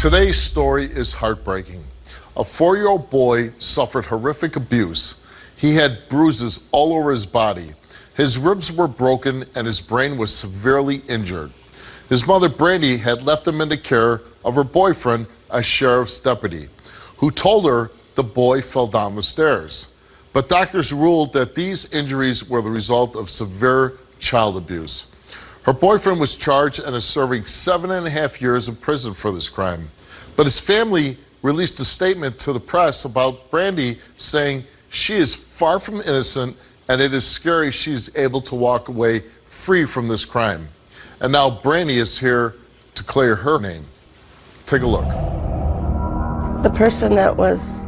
Today's story is heartbreaking. A 4-year-old boy suffered horrific abuse. He had bruises all over his body. His ribs were broken and his brain was severely injured. His mother, Brandy, had left him in the care of her boyfriend, a sheriff's deputy, who told her the boy fell down the stairs. But doctors ruled that these injuries were the result of severe child abuse. Her boyfriend was charged and is serving 7.5 years in prison for this crime. But his family released a statement to the press about Brandy saying she is far from innocent and it is scary she's able to walk away free from this crime. And now Brandy is here to clear her name. Take a look. The person that was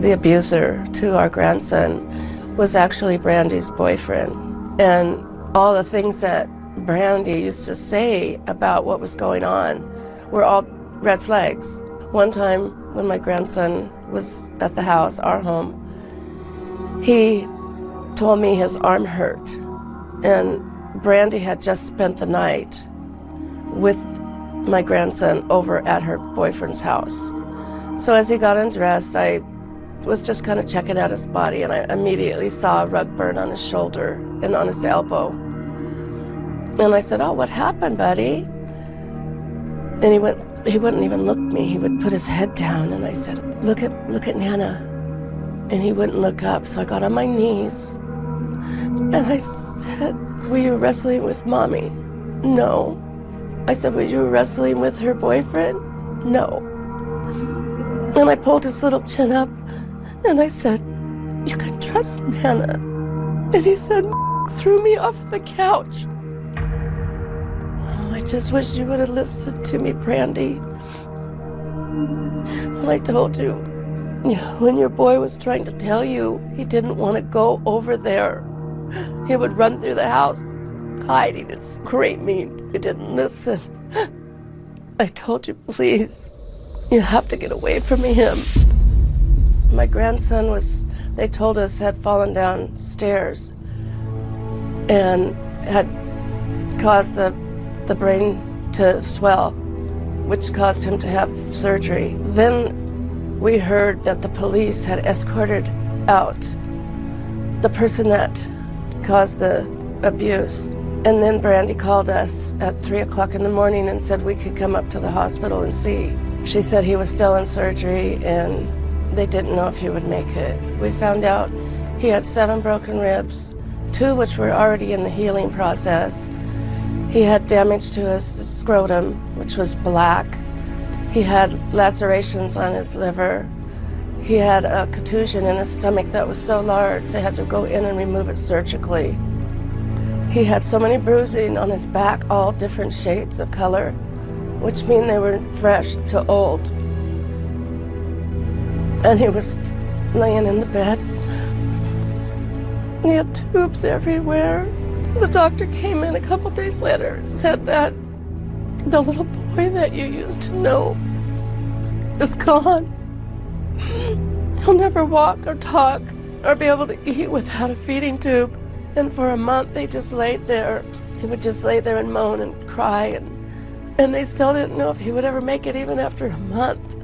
the abuser to our grandson was actually Brandy's boyfriend. And all the things that Brandy used to say about what was going on were all red flags. One time when my grandson was at the house, our home, he told me his arm hurt. And Brandy had just spent the night with my grandson over at her boyfriend's house. So as he got undressed, I was just kind of checking out his body, and I immediately saw a rug burn on his shoulder and on his elbow. And I said, "Oh, what happened, buddy?" And he wouldn't even look at me. He would put his head down, and I said, look at Nana. And he wouldn't look up, so I got on my knees. And I said, "Were you wrestling with Mommy?" "No." I said, "Were you wrestling with her boyfriend?" "No." And I pulled his little chin up, and I said, "You can trust Nana." And he said, threw me off the couch. "I just wish you would have listened to me, Brandy. When I told you, when your boy was trying to tell you he didn't want to go over there, he would run through the house, hiding and screaming. You didn't listen. I told you, please, you have to get away from him." My grandson they told us, had fallen downstairs and had caused the brain to swell, which caused him to have surgery. Then we heard that the police had escorted out the person that caused the abuse. And then Brandy called us at 3 o'clock in the morning and said we could come up to the hospital and see. She said he was still in surgery and they didn't know if he would make it. We found out he had 7 broken ribs, 2 which were already in the healing process. He had damage to his scrotum, which was black. He had lacerations on his liver. He had a contusion in his stomach that was so large they had to go in and remove it surgically. He had so many bruising on his back, all different shades of color, which mean they were fresh to old. And he was laying in the bed. He had tubes everywhere. The doctor came in a couple days later and said that the little boy that you used to know is gone. He'll never walk or talk or be able to eat without a feeding tube. And for a month, they just laid there. He would just lay there and moan and cry. And they still didn't know if he would ever make it, even after a month.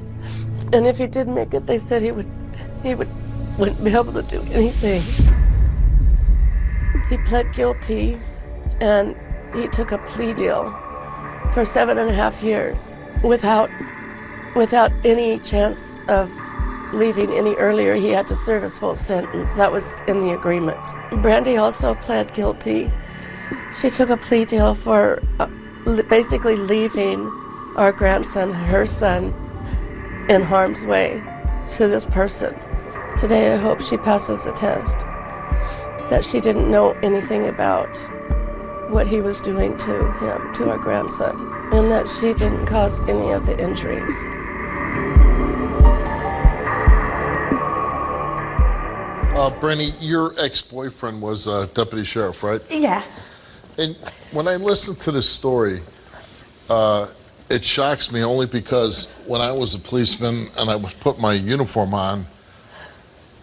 And if he did make it, they said he wouldn't be able to do anything. He pled guilty, and he took a plea deal for 7.5 years without any chance of leaving any earlier. He had to serve his full sentence. That was in the agreement. Brandy also pled guilty. She took a plea deal for basically leaving our grandson, her son, in harm's way to this person. Today I hope she passes the test, that she didn't know anything about what he was doing to him, to our grandson, and that she didn't cause any of the injuries. Brandy, your ex-boyfriend was a deputy sheriff, right? Yeah. And when I listen to this story, it shocks me only because when I was a policeman and I would put my uniform on,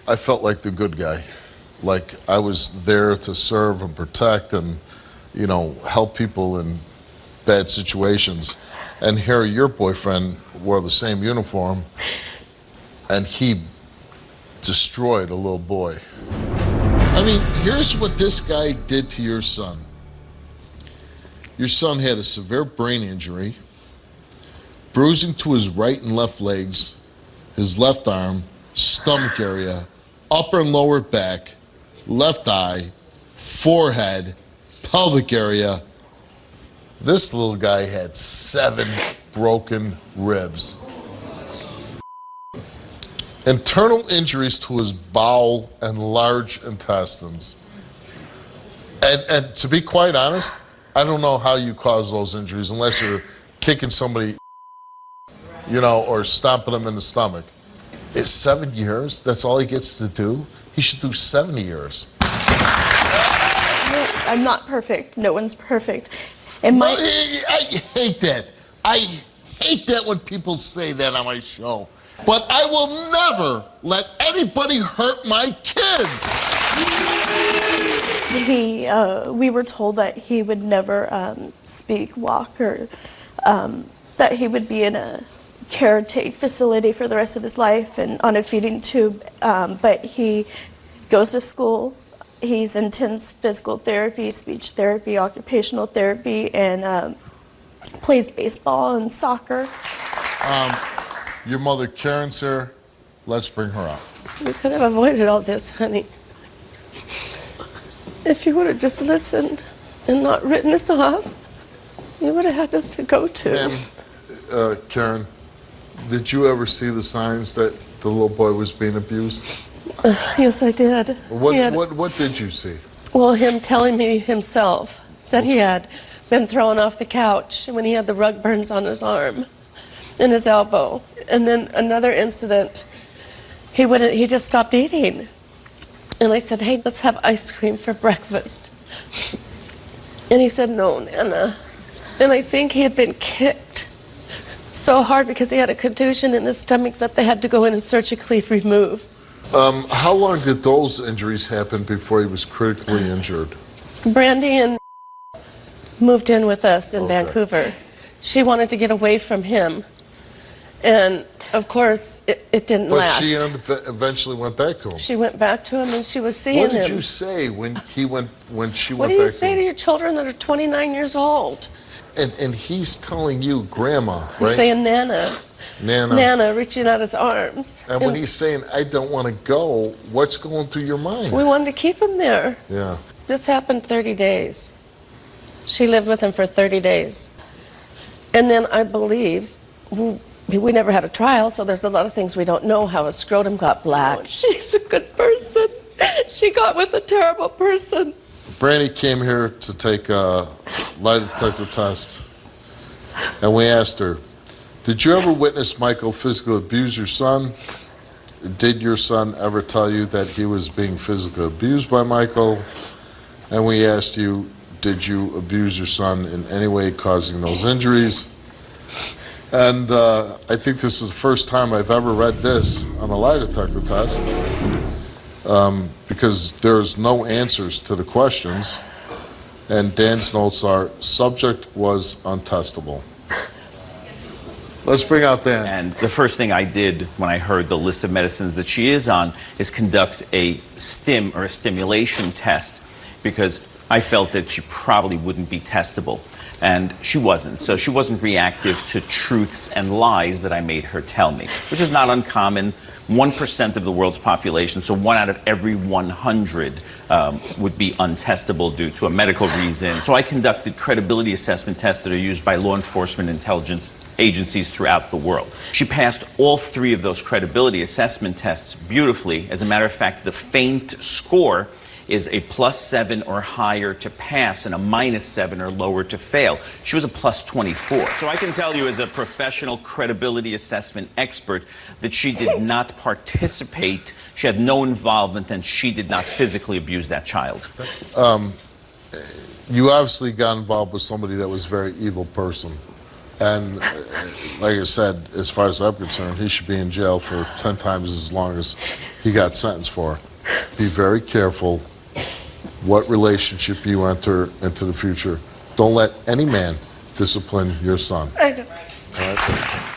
I felt like the good guy. Like I was there to serve and protect and, help people in bad situations. And here your boyfriend wore the same uniform, and he destroyed a little boy. I mean, here's what this guy did to your son. Your son had a severe brain injury, bruising to his right and left legs, his left arm, stomach area, upper and lower back, left eye, forehead, pelvic area. This little guy had 7 broken ribs. Internal injuries to his bowel and large intestines. And to be quite honest, I don't know how you cause those injuries unless you're kicking somebody, or stomping them in the stomach. It's 7 years, that's all he gets to do? He should do 70 years. I'm not perfect. No one's perfect. I hate that. I hate that when people say that on my show. But I will never let anybody hurt my kids. We were told that he would never speak, walk, or that he would be in a caretake facility for the rest of his life and on a feeding tube. But he goes to school. He's intense physical therapy, speech therapy, occupational therapy, and plays baseball and soccer. Your mother Karen's here. Let's bring her out. We could have avoided all this, honey. If you would have just listened and not written us off, you would have had us to go to. Ma'am, Karen, did you ever see the signs that the little boy was being abused? Yes, I did. What did you see? Well, him telling me himself that he had been thrown off the couch when he had the rug burns on his arm and his elbow. And then another incident, he just stopped eating. And I said, hey, let's have ice cream for breakfast. And he said, no, Nana. And I think he had been kicked so hard because he had a contusion in his stomach that they had to go in and surgically remove. How long did those injuries happen before he was critically injured? Brandy and moved in with us in Vancouver. She wanted to get away from him. And of course, it didn't last. But she eventually went back to him. She went back to him and she was seeing him. What did you say when she went back to him? What do you say to your children that are 29 years old? And he's telling you, Grandma, right? He's saying Nana. Nana. Nana, reaching out his arms. And when he's saying, I don't want to go, what's going through your mind? We wanted to keep him there. Yeah. This happened 30 days. She lived with him for 30 days. And then I believe, we never had a trial, so there's a lot of things we don't know, how his scrotum got black. Oh, she's a good person. She got with a terrible person. Brandy came here to take a lie detector test. And we asked her, did you ever witness Michael physically abuse your son? Did your son ever tell you that he was being physically abused by Michael? And we asked you, did you abuse your son in any way causing those injuries? And I think this is the first time I've ever read this on a lie detector test because there's no answers to the questions. And Dan's notes are, subject was untestable. Let's bring out Dan. And the first thing I did when I heard the list of medicines that she is on is conduct a stim or a stimulation test because I felt that she probably wouldn't be testable. And she wasn't. So she wasn't reactive to truths and lies that I made her tell me, which is not uncommon. 1% of the world's population, so 1 out of every 100 would be untestable due to a medical reason. So I conducted credibility assessment tests that are used by law enforcement intelligence agencies throughout the world. She passed all 3 of those credibility assessment tests beautifully. As a matter of fact, the faint score is a +7 or higher to pass and a -7 or lower to fail. She was a +24. So I can tell you as a professional credibility assessment expert that she did not participate, she had no involvement, and she did not physically abuse that child. You obviously got involved with somebody that was a very evil person. And like I said, as far as I'm concerned, he should be in jail for 10 times as long as he got sentenced for. Be very careful what relationship you enter into the future. Don't let any man discipline your son. I know. that's it.